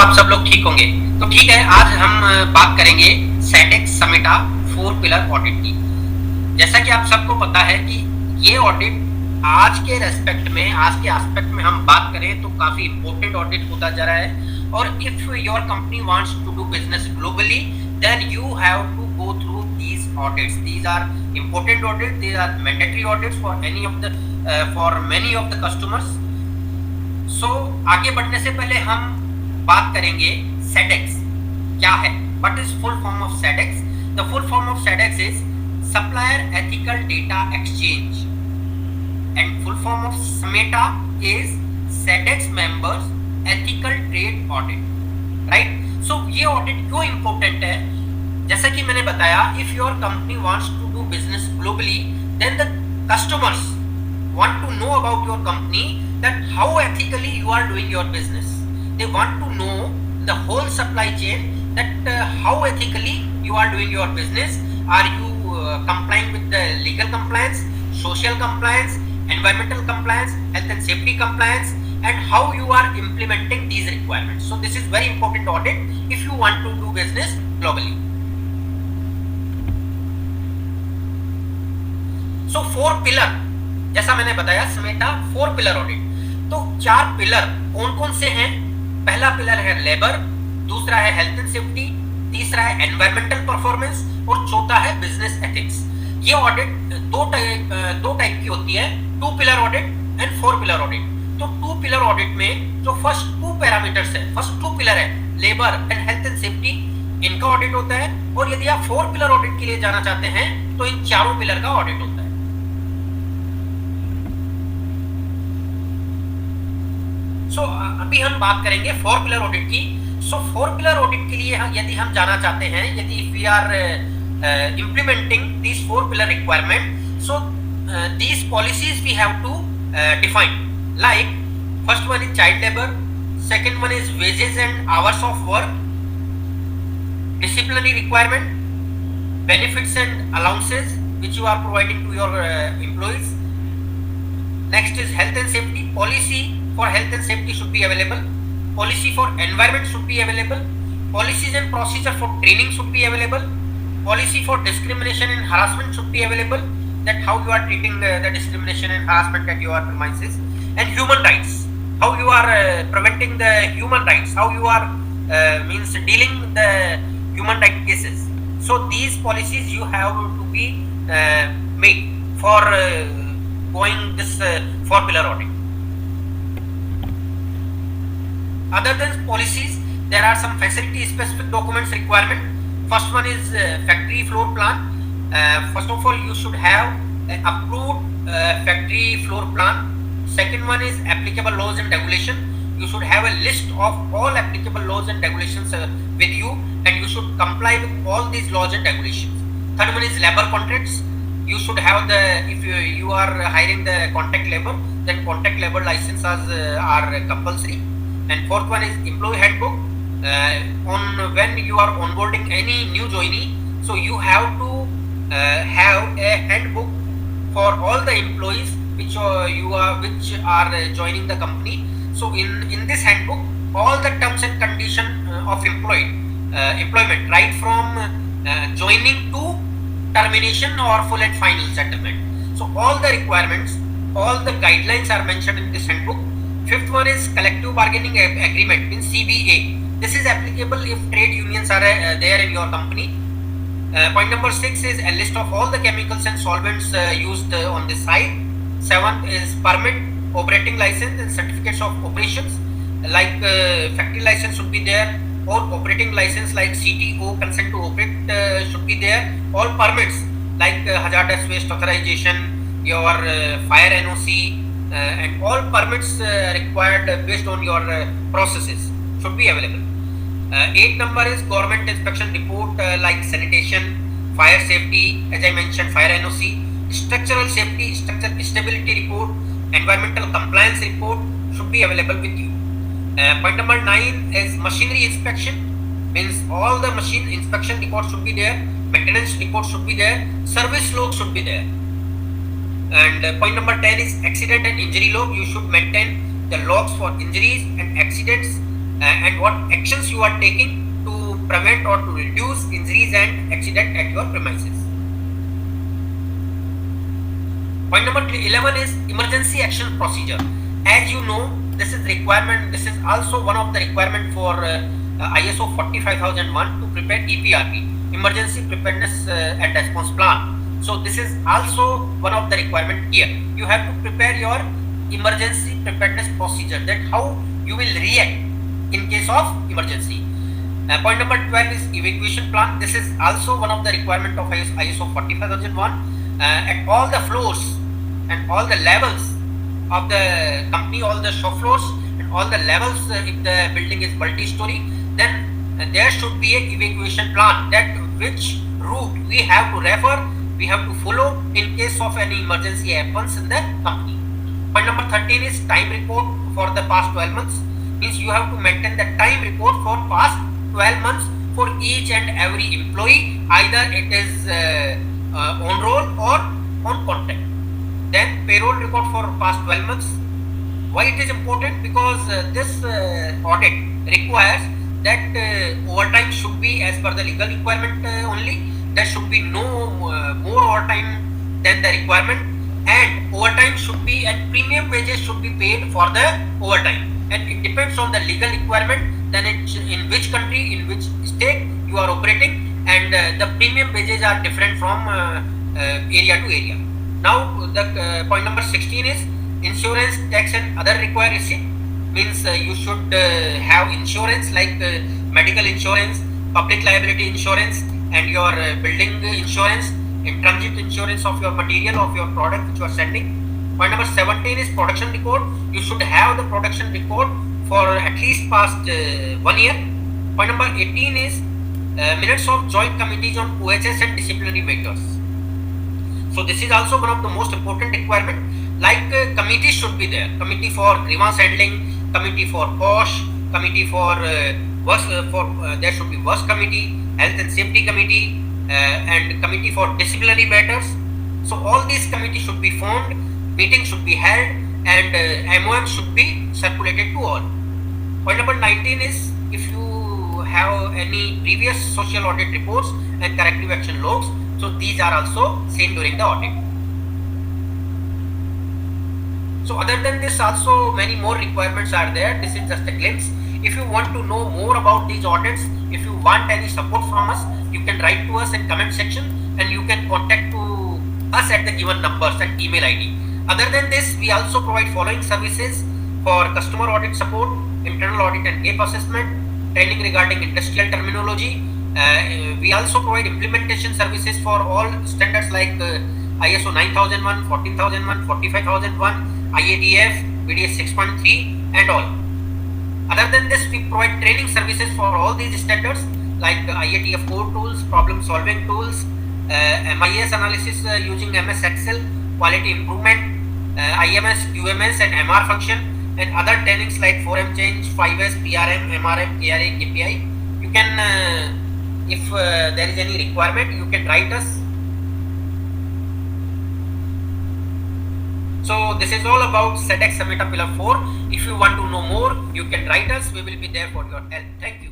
आप सब लोग ठीक होंगे। तो ठीक है, आज हम बात करेंगे सेडेक्स समेटा 4 पिलर ऑडिट की। जैसा कि आप सबको पता है कि ये ऑडिट आज के रेस्पेक्ट में, आज के एस्पेक्ट में हम बात करें तो काफी इंपॉर्टेंट ऑडिट होता जा रहा है। और if your company wants to do business globally, then you have to go through these audits. These are important audit, these are mandatory audits for many of the customers. So आगे बढ़ने से पहले हम बात करेंगे सेडेक्स क्या है, what is full form of Sedex. The full form of Sedex is supplier ethical data exchange and full form of SMETA is Sedex members ethical trade audit, right. So ये ऑडिट क्यों important है, जैसा कि मैंने बताया, if your company wants to do business globally, then the customers want to know about your company, that how ethically you are doing your business. They want to know the whole supply chain, that how ethically you are doing your business. Are you complying with the legal compliance, social compliance, environmental compliance, health and safety compliance, and how you are implementing these requirements. So this is very important audit if you want to do business globally. So 4 pillar, जैसा मैंने बताया समेटा 4 pillar audit. तो 4 pillar कौन कौन से हैं? पहला pillar है लेबर, दूसरा है हेल्थ एंड सेफ्टी, तीसरा है एनवायरमेंटल परफॉर्मेंस और चौथा है बिजनेस एथिक्स। ये ऑडिट दो टाइप की होती है, 2 pillar audit and 4 pillar audit. तो 2 पिलर ऑडिट में जो फर्स्ट 2 पैरामीटर्स है, फर्स्ट 2 पिलर है labour and health and safety, इनका ऑडिट होता है। और यदि आप 4 पिलर ऑडिट के लिए जाना चाहते हैं तो इन चारों पिलर का ऑडिट होता है। सो अभी हम बात करेंगे 4 पिलर ऑडिट की। सो 4 पिलर ऑडिट के लिए यदि हम जाना चाहते हैं, यदि we are implementing these 4 pillar requirement, so these policies we have to define. Like first one is child labor, second one is wages and hours of work, disciplinary requirement, benefits and allowances which you are providing to your employees. Next is health and safety policy. For health and safety should be available. Policy for environment should be available. Policies and procedure for training should be available. Policy for discrimination and harassment should be available. That how you are treating the discrimination and harassment at your premises. And human rights. How you are preventing the human rights. How you are means dealing the human right cases. So these policies you have to be made for going this 4 pillar audit. Other than policies, there are some facility specific documents requirement. First one is factory floor plan. First of all, you should have an approved factory floor plan. Second one is applicable laws and regulation. You should have a list of all applicable laws and regulations with you, and you should comply with all these laws and regulations. Third one is labor contracts. You should have the, if you are hiring the contract labor, then contract labor licenses are compulsory. And fourth one is employee handbook. On when you are onboarding any new joinee, so you have to have a handbook for all the employees which are joining the company. So in this handbook, all the terms and condition of employment, right from joining to termination or full and final settlement. So all the requirements, all the guidelines are mentioned in this handbook. Fifth one is collective bargaining agreement in CBA. This is applicable if trade unions are there in your company. Point number 6 is a list of all the chemicals and solvents used on this site. Seventh is permit, operating license and certificates of operations, like factory license should be there, or operating license like CTO, consent to operate should be there. All permits like hazardous waste authorization, your fire NOC, and all permits required based on your processes should be available. 8 number is government inspection report like sanitation, fire safety, as I mentioned, fire NOC, structural safety, structural stability report, environmental compliance report should be available with you. Point number 9 is machinery inspection, means all the machine inspection reports should be there, maintenance reports should be there, service log should be there. And point number 10 is accident and injury log. You should maintain the logs for injuries and accidents and what actions you are taking to prevent or to reduce injuries and accident at your premises. Point number 11 is emergency action procedure. As you know, this is requirement. This is also one of the requirement for ISO 45001 to prepare EPRP, Emergency Preparedness and Response Plan. So this is also one of the requirement here. You have to prepare your emergency preparedness procedure, that how you will react in case of emergency. Point number 12 is evacuation plan. This is also one of the requirement of ISO 45001. At all the floors and all the levels of the company, all the shop floors and all the levels, if the building is multi-story, then there should be a evacuation plan, that which route we have to refer, we have to follow in case of any emergency happens in the company. Point number 13 is time report for the past 12 months. Means you have to maintain the time report for past 12 months for each and every employee, either it is on roll or on contract. Then payroll record for past 12 months. Why it is important? Because this audit requires that overtime should be as per the legal requirement only. There should be no more overtime than the requirement, and overtime should be, and premium wages should be paid for the overtime, and it depends on the legal requirement, then in which country, in which state you are operating, and the premium wages are different from area to area. Now the point number 16 is insurance, tax and other required receipt. Means you should have insurance like medical insurance, public liability insurance, and your building insurance, in transit insurance of your material, of your product which you are sending. Point number 17 is production record. You should have the production record for at least past 1 year. Point number 18 is minutes of joint committees on OHS and disciplinary matters. So this is also one of the most important requirement. Like committees should be there. Committee for grievance handling, committee for POSH, committee for there should be works committee, health and safety committee, and committee for disciplinary matters. So all these committees should be formed, meetings should be held, and MOM should be circulated to all. Point number 19 is if you have any previous social audit reports and corrective action logs, so these are also seen during the audit. So other than this, also many more requirements are there. This is just a glimpse. If you want to know more about these audits, if you want any support from us, you can write to us in comment section, and you can contact to us at the given numbers and email ID. Other than this, we also provide following services for customer audit support, internal audit and gap assessment, training regarding industrial terminology. We also provide implementation services for all standards like ISO 9001, 14001, 45001, IATF, BDS 6.3 and all. Other than this, we provide training services for all these standards like IATF core tools, problem solving tools, MIS analysis using MS Excel, quality improvement, IMS, QMS and MR function, and other trainings like 4M change, 5S, PRM, MRM, KRA, KPI. You can, if there is any requirement, you can write us. So this is all about Sedex Smeta Pillar 4. If you want to know more, you can write us. We will be there for your help. Thank you.